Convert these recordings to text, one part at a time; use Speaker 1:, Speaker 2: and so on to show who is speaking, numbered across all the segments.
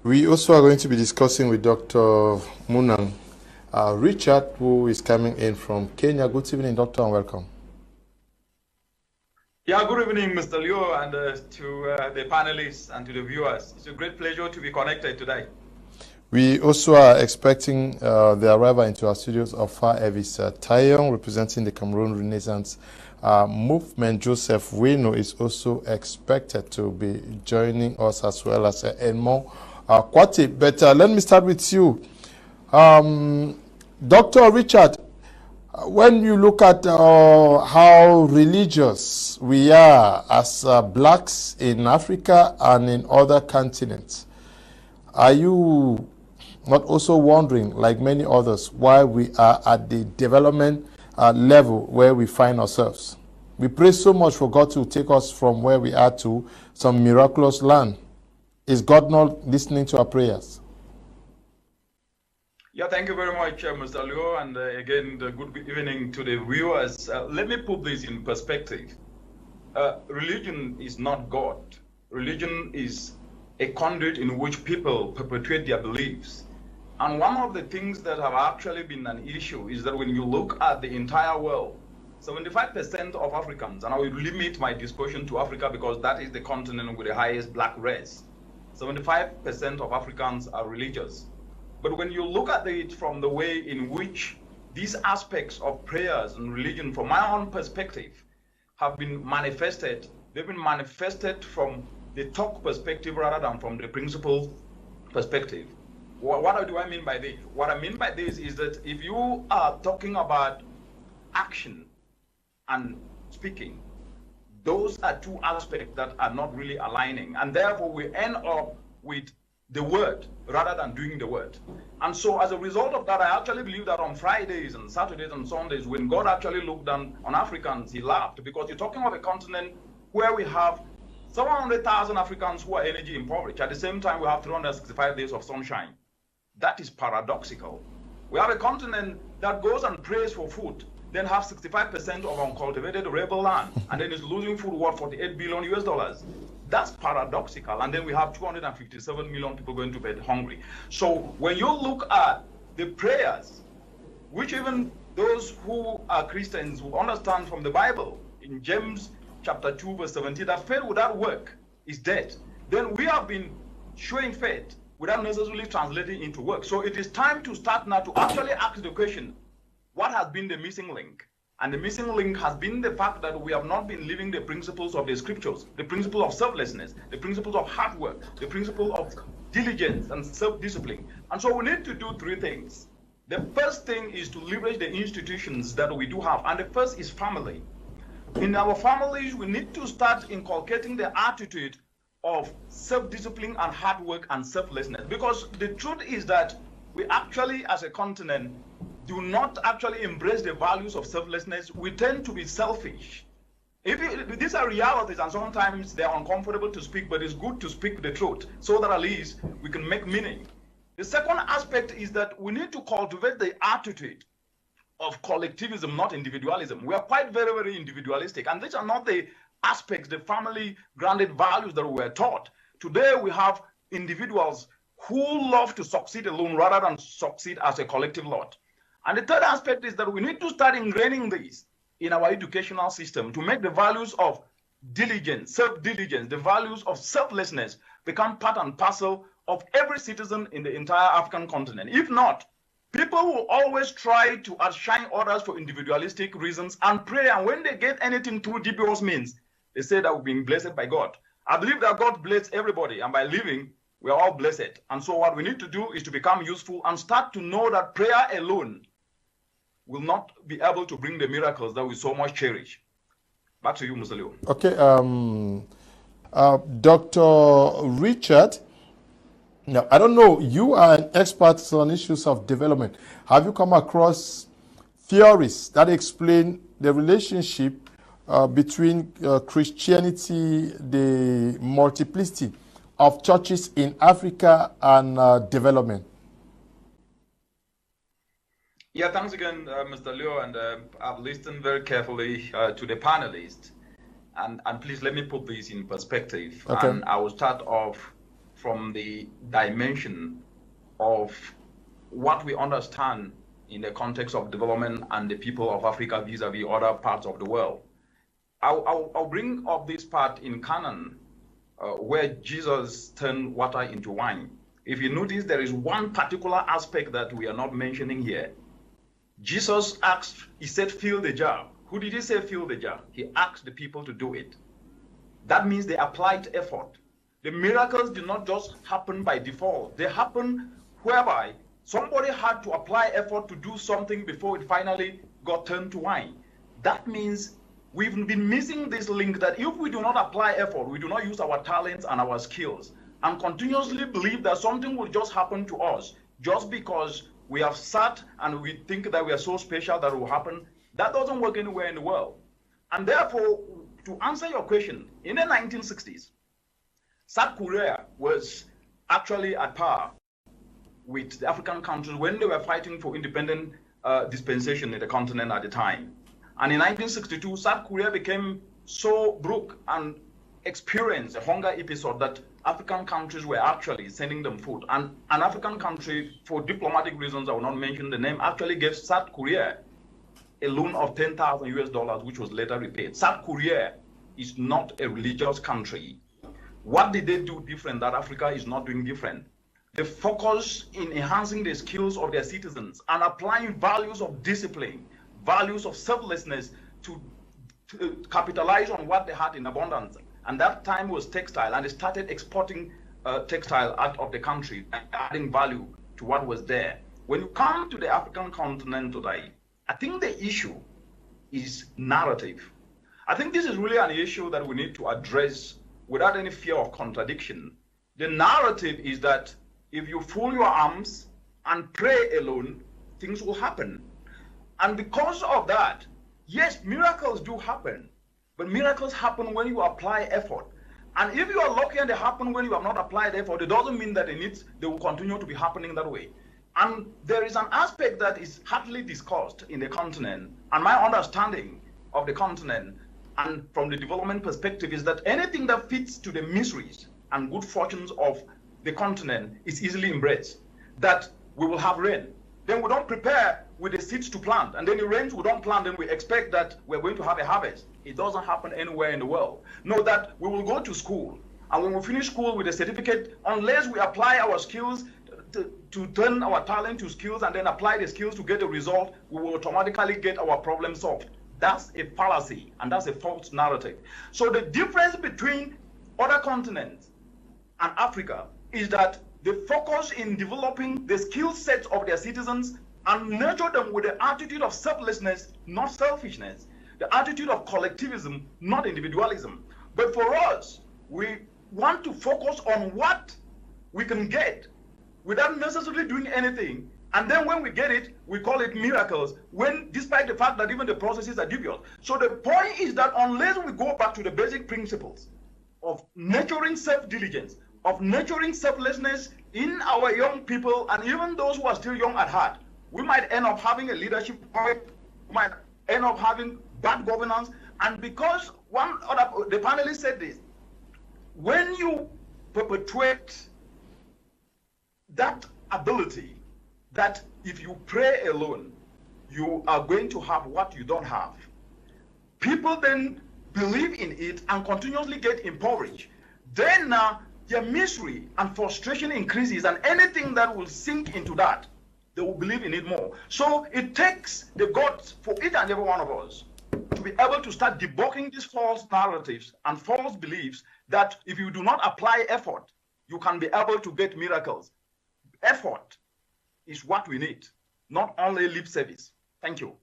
Speaker 1: We also are going to be discussing with Dr. Munang Richard, who is coming in from Kenya. Good evening, Doctor, and welcome.
Speaker 2: Yeah, good evening, Mr. Leo, and to the panelists and to the viewers. It's a great pleasure to be connected today.
Speaker 1: We also are expecting the arrival into our studios of Far Evis Taeyong, representing the Cameroon Renaissance movement. Joseph Wino is also expected to be joining us, as well as Edmond Kwati. But let me start with you. Dr. Richard, when you look at how religious we are as blacks in Africa and in other continents, are you not also wondering, like many others, why we are at the development level where we find ourselves? We pray so much for God to take us from where we are to some miraculous land. Is God not listening to our prayers?
Speaker 2: Yeah, thank you very much, Mr. Leo, and again, good evening to the viewers. Let me put this in perspective. Religion is not God. Religion is a conduit in which people perpetuate their beliefs. And one of the things that have actually been an issue is that when you look at the entire world, 75% of Africans, and I will limit my discussion to Africa because that is the continent with the highest black race, 75% of Africans are religious. But when you look at it from the way in which these aspects of prayers and religion, from my own perspective, have been manifested, they've been manifested from the talk perspective rather than from the principle perspective. What do I mean by this? What I mean by this is that if you are talking about action and speaking, those are two aspects that are not really aligning. And therefore, we end up with the word rather than doing the word. And so as a result of that, I actually believe that on Fridays and Saturdays and Sundays, when God actually looked down on Africans, he laughed, because you're talking of a continent where we have 700,000 Africans who are energy impoverished. At the same time, we have 365 days of sunshine. That is paradoxical. We have a continent that goes and prays for food, then have 65% of uncultivated arable land, and then is losing food worth $48 billion US. That's paradoxical. And then we have 257 million people going to bed hungry. So when you look at the prayers, which even those who are Christians will understand from the Bible, in James chapter 2, verse 17, that faith without work is dead. Then we have been showing faith without necessarily translating into work. So it is time to start now to actually ask the question, what has been the missing link? And the missing link has been the fact that we have not been living the principles of the scriptures, the principle of selflessness, the principles of hard work, the principle of diligence and self-discipline. And so we need to do three things. The first thing is to leverage the institutions that we do have. And the first is family. In our families, we need to start inculcating the attitude of self-discipline and hard work and selflessness. Because the truth is that we actually, as a continent, do not actually embrace the values of selflessness. We tend to be selfish. These are realities, and sometimes they're uncomfortable to speak, but it's good to speak the truth so that at least we can make meaning. The second aspect is that we need to cultivate the attitude of collectivism, not individualism. We are quite very, very individualistic, and these are not the aspects, the family-grounded values that we were taught. Today, we have individuals who love to succeed alone rather than succeed as a collective lot. And the third aspect is that we need to start ingraining this in our educational system to make the values of diligence, self-diligence, the values of selflessness become part and parcel of every citizen in the entire African continent. If not, people will always try to outshine others for individualistic reasons and pray, and when they get anything through dubious means, they say that we're being blessed by God. I believe that God bless everybody, and by living, we are all blessed. And so what we need to do is to become useful and start to know that prayer alone will not be able to bring the miracles that we so much cherish. Back to you, Mr. Leo.
Speaker 1: Okay, Dr. Richard, now I don't know, you are an expert on issues of development. Have you come across theories that explain the relationship between Christianity, the multiplicity of churches in Africa, and development?
Speaker 2: Yeah, thanks again, Mr. Leo, and I've listened very carefully to the panelists. And please let me put this in perspective.
Speaker 1: Okay.
Speaker 2: And I will start off from the dimension of what we understand in the context of development and the people of Africa vis-a-vis other parts of the world. I'll bring up this part in Canaan, where Jesus turned water into wine. If you notice, there is one particular aspect that we are not mentioning here. Jesus asked, he said, fill the jar. Who did he say fill the jar? He asked the people to do it. That means they applied effort. The miracles did not just happen by default. They happen whereby somebody had to apply effort to do something before it finally got turned to wine. That means we've been missing this link that if we do not apply effort, we do not use our talents and our skills, and continuously believe that something will just happen to us just because we have sat and we think that we are so special that it will happen, that doesn't work anywhere in the world. And therefore, to answer your question, in the 1960s, South Korea was actually at par with the African countries when they were fighting for independent dispensation in the continent at the time. And in 1962, South Korea became so broke and experienced a hunger episode that African countries were actually sending them food. And an African country, for diplomatic reasons, I will not mention the name, actually gave South Korea a loan of $10,000, which was later repaid. South Korea is not a religious country. What did they do different that Africa is not doing different? They focus in enhancing the skills of their citizens and applying values of discipline, values of selflessness to capitalize on what they had in abundance. And that time was textile, and they started exporting textile out of the country and adding value to what was there. When you come to the African continent today, I think the issue is narrative. I think this is really an issue that we need to address without any fear of contradiction. The narrative is that if you fold your arms and pray alone, things will happen. And because of that, yes, miracles do happen, but miracles happen when you apply effort. And if you are lucky and they happen when you have not applied effort, it doesn't mean that they will continue to be happening that way. And there is an aspect that is hardly discussed in the continent, and my understanding of the continent and from the development perspective is that anything that fits to the miseries and good fortunes of the continent is easily embraced. That we will have rain, then we don't prepare with the seeds to plant, and then it rains, we don't plant, then we expect that we're going to have a harvest. It doesn't happen anywhere in the world. Know that we will go to school, and when we finish school with a certificate, unless we apply our skills to turn our talent to skills and then apply the skills to get a result, we will automatically get our problem solved. That's a fallacy, and that's a false narrative. So the difference between other continents and Africa is that they focus in developing the skill sets of their citizens and nurture them with the attitude of selflessness, not selfishness, the attitude of collectivism, not individualism. But for us, we want to focus on what we can get without necessarily doing anything. And then when we get it, we call it miracles, when despite the fact that even the processes are dubious. So the point is that unless we go back to the basic principles of nurturing self-diligence, of nurturing selflessness in our young people, and even those who are still young at heart, we might end up having a leadership point, we might end up having bad governance. And because the panelists said this, when you perpetuate that ability that if you pray alone, you are going to have what you don't have, people then believe in it and continuously get impoverished. Then their misery and frustration increases, and anything that will sink into that, they will believe in it more. So it takes the guts for each and every one of us to be able to start debunking these false narratives and false beliefs that if you do not apply effort, you can be able to get miracles. Effort is what we need, not only lip service. Thank you.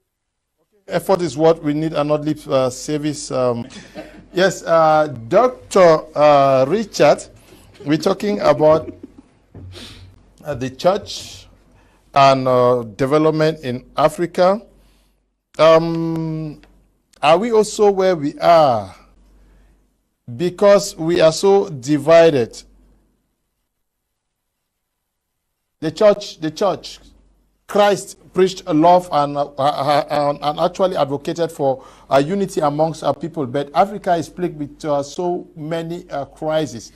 Speaker 1: Effort is what we need and not lip service. Yes, Dr. Richard, we're talking about the church and development in Africa. Are we also where we are because we are so divided? The church, Christ preached love and actually advocated for unity amongst our people. But Africa is plagued with so many crises.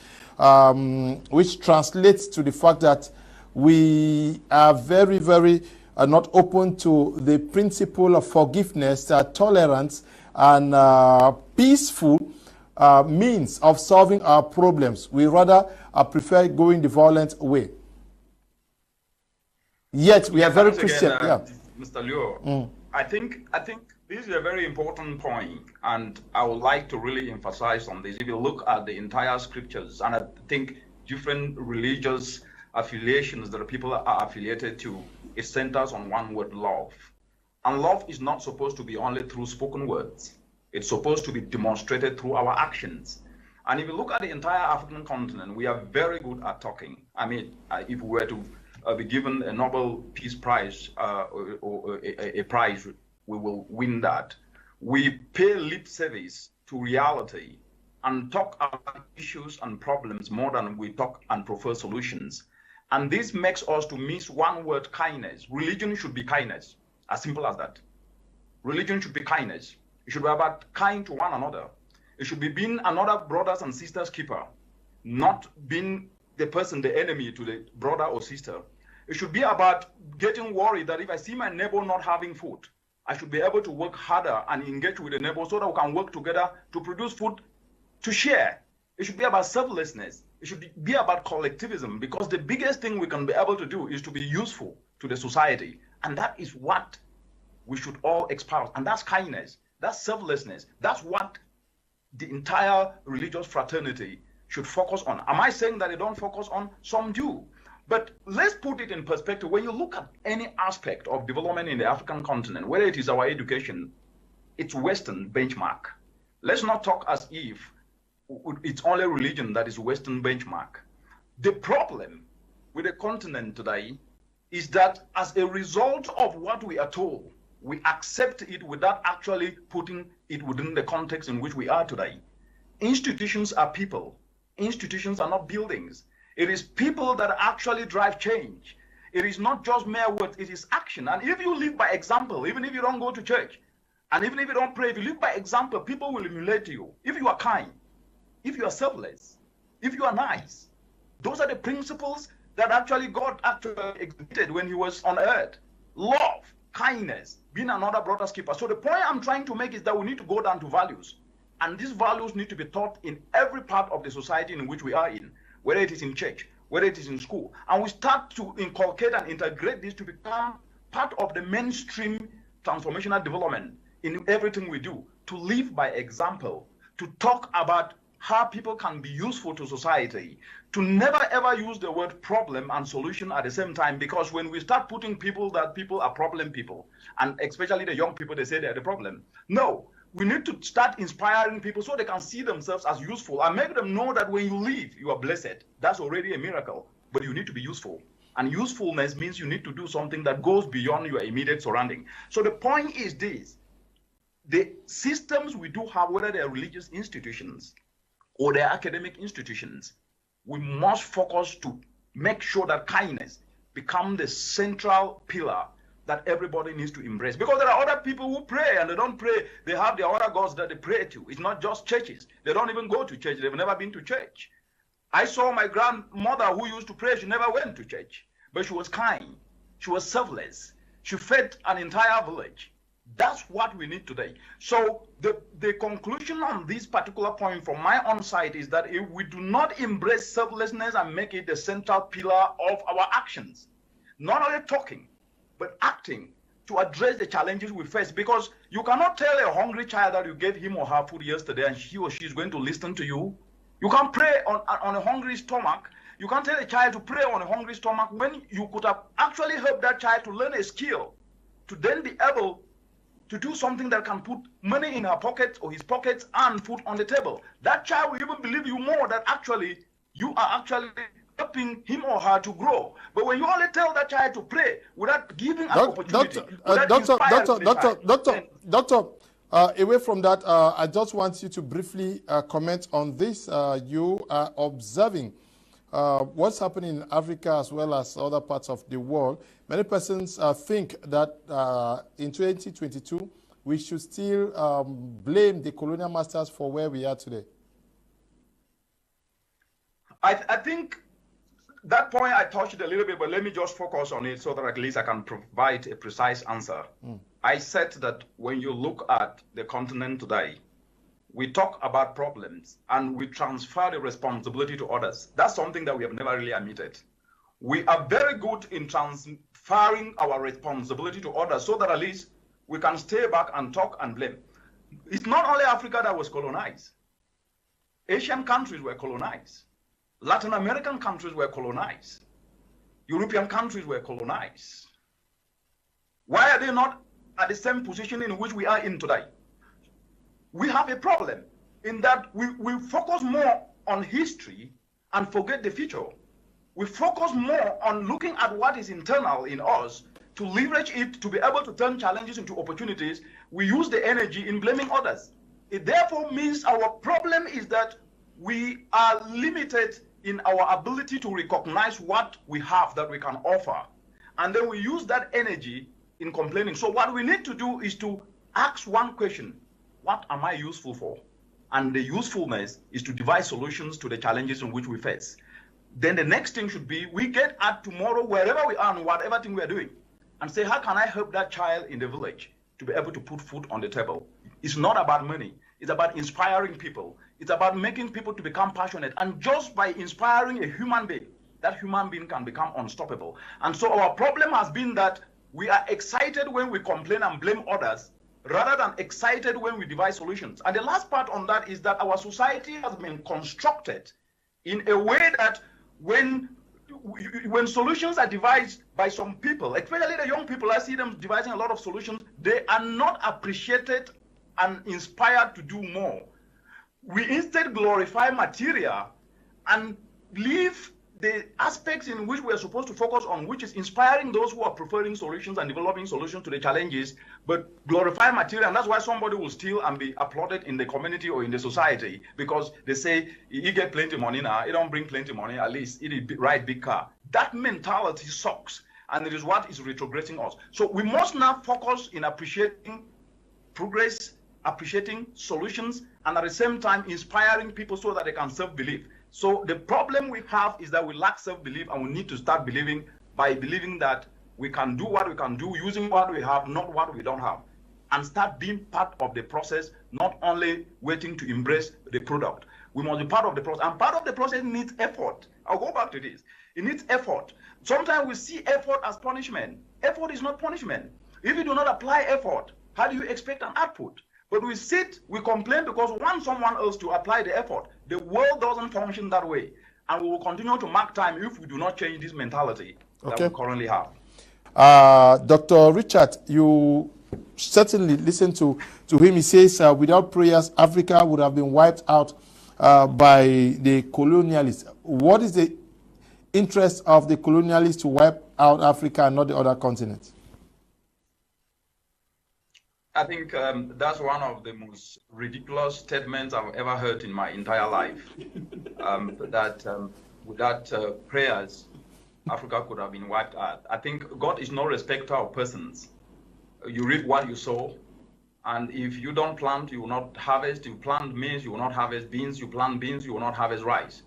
Speaker 1: which translates to the fact that we are very, very not open to the principle of forgiveness, tolerance, and peaceful means of solving our problems. We rather prefer going the violent way. Yet we are very Christian.
Speaker 2: Mr. Leo, I think this is a very important point, and I would like to really emphasize on this. If you look at the entire scriptures, and I think different religious affiliations that people are affiliated to, it centers on one word: love. And love is not supposed to be only through spoken words. It's supposed to be demonstrated through our actions. And if you look at the entire African continent, we are very good at talking. I mean, if we were to be given a Nobel Peace Prize or a prize, we will win that. We pay lip service to reality and talk about issues and problems more than we talk and prefer solutions. And this makes us to miss one word: kindness. Religion should be kindness, as simple as that. Religion should be kindness. It should be about kind to one another. It should be being another brothers and sisters keeper, not being the person, the enemy to the brother or sister. It should be about getting worried that if I see my neighbor not having food, I should be able to work harder and engage with the neighbor so that we can work together to produce food to share. It should be about selflessness. It should be about collectivism, because the biggest thing we can be able to do is to be useful to the society. And that is what we should all espouse. And that's kindness. That's selflessness. That's what the entire religious fraternity should focus on. Am I saying that they don't focus on? Some do. But let's put it in perspective. When you look at any aspect of development in the African continent, whether it is our education, it's Western benchmark. Let's not talk as if it's only religion that is Western benchmark. The problem with the continent today is that as a result of what we are told, we accept it without actually putting it within the context in which we are today. Institutions are people. Institutions are not buildings. It is people that actually drive change. It is not just mere words, it is action. And if you live by example, even if you don't go to church, and even if you don't pray, if you live by example, people will emulate you. If you are kind, if you are selfless, if you are nice, those are the principles that actually God actually exhibited when he was on earth. Love, kindness, being another brother's keeper. So the point I'm trying to make is that we need to go down to values. And these values need to be taught in every part of the society in which we are in, whether it is in church, whether it is in school. And we start to inculcate and integrate this to become part of the mainstream transformational development in everything we do, to live by example, to talk about how people can be useful to society, to never ever use the word problem and solution at the same time, because when we start putting people that people are problem people, and especially the young people, they say they're the problem. No, we need to start inspiring people so they can see themselves as useful and make them know that when you leave, you are blessed. That's already a miracle, but you need to be useful. And usefulness means you need to do something that goes beyond your immediate surrounding. So the point is this: the systems we do have, whether they're religious institutions or their academic institutions, we must focus to make sure that kindness becomes the central pillar that everybody needs to embrace. Because there are other people who pray and they don't pray. They have their other gods that they pray to. It's not just churches. They don't even go to church. They've never been to church. I saw my grandmother who used to pray. She never went to church, but she was kind. She was selfless. She fed an entire village. That's what we need today. So the conclusion on this particular point from my own side is that if we do not embrace selflessness and make it the central pillar of our actions, not only talking, but acting to address the challenges we face, because you cannot tell a hungry child that you gave him or her food yesterday and he or she is going to listen to you. You can't pray on a hungry stomach. You can't tell a child to pray on a hungry stomach when you could have actually helped that child to learn a skill, to then be able to do something that can put money in her pocket or his pockets and food on the table. That child will even believe you more that actually you are actually helping him or her to grow. But when you only tell that child to pray without giving an opportunity,
Speaker 1: Doctor, away from that, I just want you to briefly comment on this. You are observing what's happening in Africa as well as other parts of the world. Many persons think that in 2022, we should still blame the colonial masters for where we are today.
Speaker 2: I think that point I touched a little bit, but let me just focus on it so that at least I can provide a precise answer. I said that when you look at the continent today, we talk about problems and we transfer the responsibility to others. That's something that we have never really admitted. We are very good in transferring our responsibility to others so that at least we can stay back and talk and blame. It's not only Africa that was colonized. Asian countries were colonized. Latin American countries were colonized. European countries were colonized. Why are they not at the same position in which we are in today? We have a problem in that we focus more on history and forget the future. We focus more on looking at what is internal in us to leverage it to be able to turn challenges into opportunities. We use the energy in blaming others. It therefore means our problem is that we are limited in our ability to recognize what we have that we can offer. And then we use that energy in complaining. So what we need to do is to ask one question: what am I useful for? And the usefulness is to devise solutions to the challenges in which we face. Then the next thing should be, we get at tomorrow, wherever we are and whatever thing we are doing, and say, how can I help that child in the village to be able to put food on the table? It's not about money. It's about inspiring people. It's about making people to become passionate. And just by inspiring a human being, that human being can become unstoppable. And so our problem has been that we are excited when we complain and blame others, rather than excited when we devise solutions. And the last part on that is that our society has been constructed in a way that when solutions are devised by some people, especially the young people, I see them devising a lot of solutions, they are not appreciated and inspired to do more. We instead glorify material and leave the aspects in which we are supposed to focus on, which is inspiring those who are preferring solutions and developing solutions to the challenges, but glorify material. And that's why somebody will steal and be applauded in the community or in the society, because they say, you get plenty of money now, you don't bring plenty of money, at least you ride big car. That mentality sucks, and it is what is retrogressing us. So we must now focus in appreciating progress, appreciating solutions, and at the same time inspiring people so that they can self-believe. So the problem we have is that we lack self-belief, and we need to start believing by believing that we can do what we can do using what we have, not what we don't have, and start being part of the process, not only waiting to embrace the product. We must be part of the process, and part of the process needs effort. I'll go back to this. It needs effort. Sometimes we see effort as punishment. Effort is not punishment. If you do not apply effort, how do you expect an output? But we sit, we complain because we want someone else to apply the effort. The world doesn't function that way. And we will continue to mark time if we do not change this mentality that we currently have.
Speaker 1: Dr. Richard, you certainly listen to him. He says, without prayers, Africa would have been wiped out by the colonialists. What is the interest of the colonialists to wipe out Africa and not the other continents?
Speaker 2: I think that's one of the most ridiculous statements I've ever heard in my entire life. That without prayers, Africa could have been wiped out. I think God is no respecter of persons. You reap what you sow, and if you don't plant, you will not harvest. You plant maize, you will not harvest beans. You plant beans, you will not harvest rice.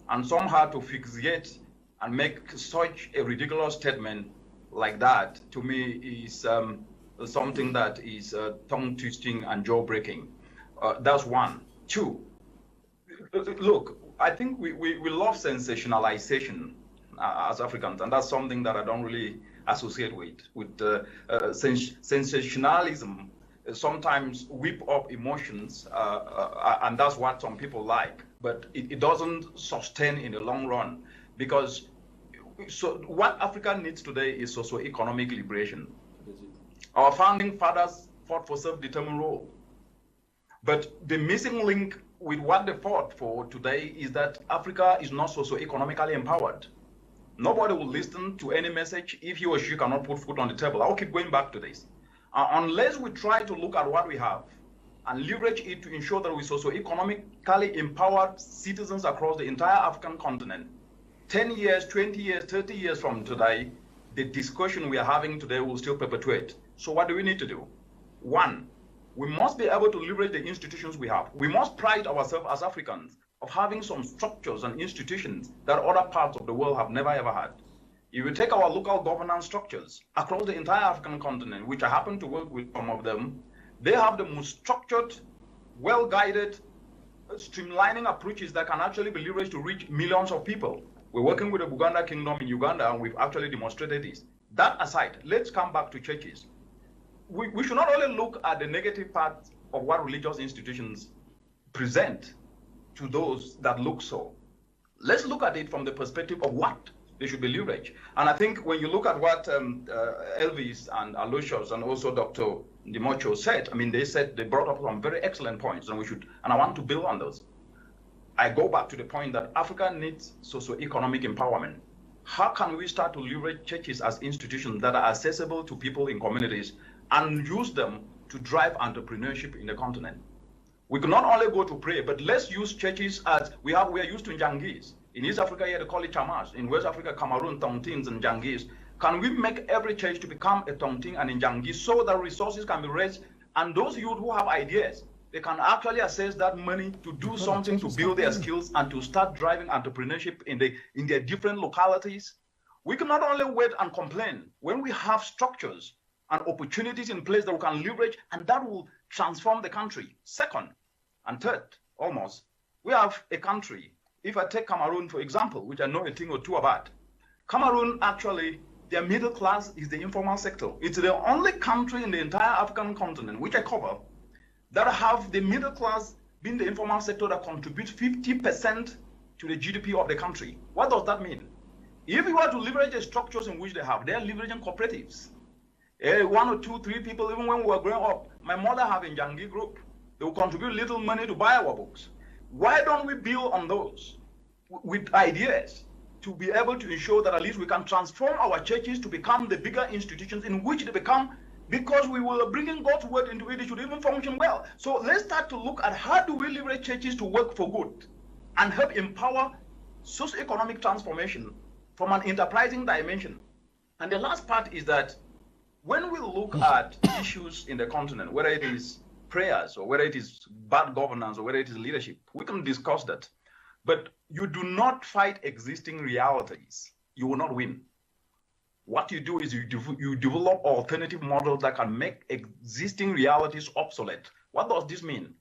Speaker 2: And somehow to fixate and make such a ridiculous statement like that, to me, is something that is tongue twisting and jaw breaking. That's one. Two, look, I think we love sensationalization as Africans, and that's something that I don't really associate with sensationalism. Sometimes whip up emotions, and that's what some people like, but it doesn't sustain in the long run, because what Africa needs today is socio-economic liberation. Our founding fathers fought for self-determined rule. But the missing link with what they fought for today is that Africa is not socio-economically empowered. Nobody will listen to any message if he or she cannot put food on the table. I'll keep going back to this. Unless we try to look at what we have and leverage it to ensure that we socio-economically empower citizens across the entire African continent, 10 years, 20 years, 30 years from today, the discussion we are having today will still perpetuate. So what do we need to do? One, we must be able to leverage the institutions we have. We must pride ourselves as Africans of having some structures and institutions that other parts of the world have never ever had. If you take our local governance structures across the entire African continent, which I happen to work with some of them, they have the most structured, well-guided, streamlining approaches that can actually be leveraged to reach millions of people. We're working with the Buganda Kingdom in Uganda, and we've actually demonstrated this. That aside, let's come back to churches. We should not only look at the negative part of what religious institutions present to those that look so. Let's look at it from the perspective of what they should be leveraged. And I think when you look at what Elvis and Aloysius and also Dr. Dimocho said, I mean, they brought up some very excellent points, and I want to build on those. I go back to the point that Africa needs socio-economic empowerment. How can we start to leverage churches as institutions that are accessible to people in communities and use them to drive entrepreneurship in the continent? We can not only go to pray, but let's use churches as we are used to Njangis. In East Africa, here they call it Chamas. In West Africa, Cameroon, Tongtins and Njangis. Can we make every church to become a Tongting and a Njangis so that resources can be raised, and those youth who have ideas, they can actually access that money to do something to build their skills and to start driving entrepreneurship in their different localities? We can not only wait and complain when we have structures and opportunities in place that we can leverage, and that will transform the country. Second and third, almost, we have a country. If I take Cameroon, for example, which I know a thing or two about, Cameroon actually, their middle class is the informal sector. It's the only country in the entire African continent, which I cover, that have the middle class being the informal sector that contributes 50% to the GDP of the country. What does that mean? If you were to leverage the structures in which they have, they are leveraging cooperatives. One or two, three people, even when we were growing up, my mother have a Njangi group. They will contribute little money to buy our books. Why don't we build on those with ideas to be able to ensure that at least we can transform our churches to become the bigger institutions in which they become, because we will bringing God's word into it, it should even function well. So let's start to look at how do we leverage churches to work for good and help empower socio-economic transformation from an enterprising dimension. And the last part is that when we look at issues in the continent, whether it is prayers or whether it is bad governance or whether it is leadership, we can discuss that. But you do not fight existing realities. You will not win. What you do is you develop alternative models that can make existing realities obsolete. What does this mean?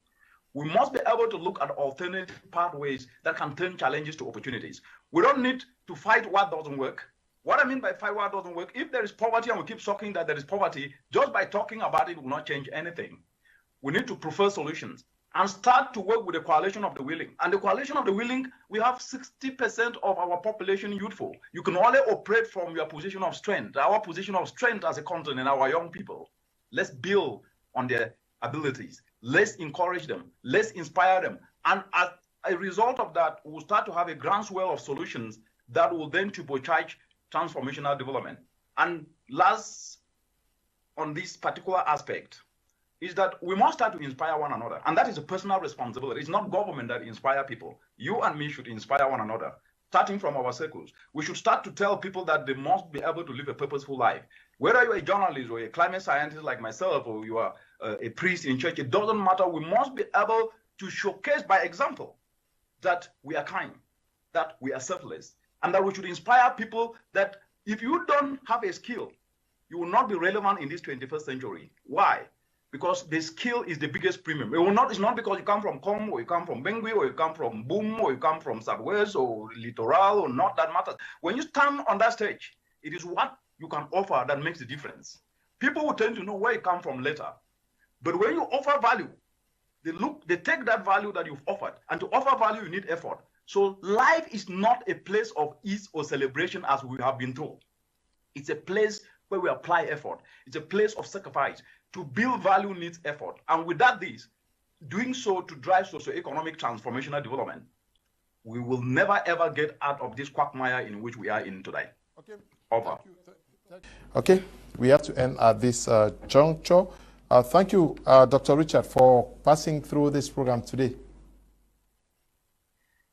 Speaker 2: We must be able to look at alternative pathways that can turn challenges to opportunities. We don't need to fight what doesn't work. What I mean by fight what doesn't work, if there is poverty and we keep talking that there is poverty, just by talking about it will not change anything. We need to prefer solutions and start to work with the coalition of the willing. And the coalition of the willing, we have 60% of our population youthful. You can only operate from your position of strength. Our position of strength as a continent, our young people. Let's build on their abilities. Let's encourage them. Let's inspire them. And as a result of that, we'll start to have a groundswell of solutions that will then turbocharge transformational development. And last on this particular aspect is that we must start to inspire one another. And that is a personal responsibility. It's not government that inspire people. You and me should inspire one another, starting from our circles. We should start to tell people that they must be able to live a purposeful life. Whether you're a journalist or a climate scientist like myself, or you are a priest in church, it doesn't matter. We must be able to showcase by example that we are kind, that we are selfless, and that we should inspire people that if you don't have a skill, you will not be relevant in this 21st century. Why? Because the skill is the biggest premium. It's not because you come from Com, or you come from Bengui, or you come from Boom, or you come from Southwest, or Littoral, or not, that matters. When you stand on that stage, it is what you can offer that makes the difference. People will tend to know where you come from later. But when you offer value, they take that value that you've offered, and to offer value, you need effort. So life is not a place of ease or celebration as we have been told. It's a place where we apply effort. It's a place of sacrifice. To build value needs effort. And without this, doing so to drive socio-economic transformational development, we will never ever get out of this quagmire in which we are in today.
Speaker 1: Okay.
Speaker 2: Over.
Speaker 1: Okay, we have to end at this juncture. Thank you, Dr. Richard, for passing through this program today.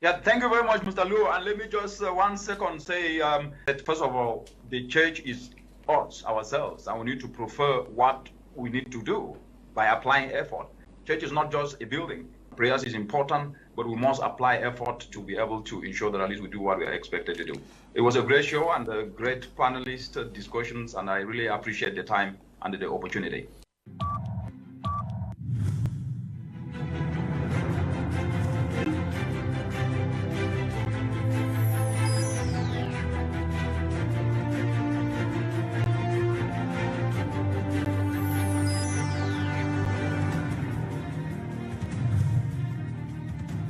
Speaker 2: Yeah, thank you very much, Mr. Liu. And let me just 1 second say that first of all, the church is us, ourselves, and we need to prefer what we need to do by applying effort. Church is not just a building. Prayers is important, but we must apply effort to be able to ensure that at least we do what we are expected to do. It was a great show and a great panelist discussions, and I really appreciate the time and the opportunity.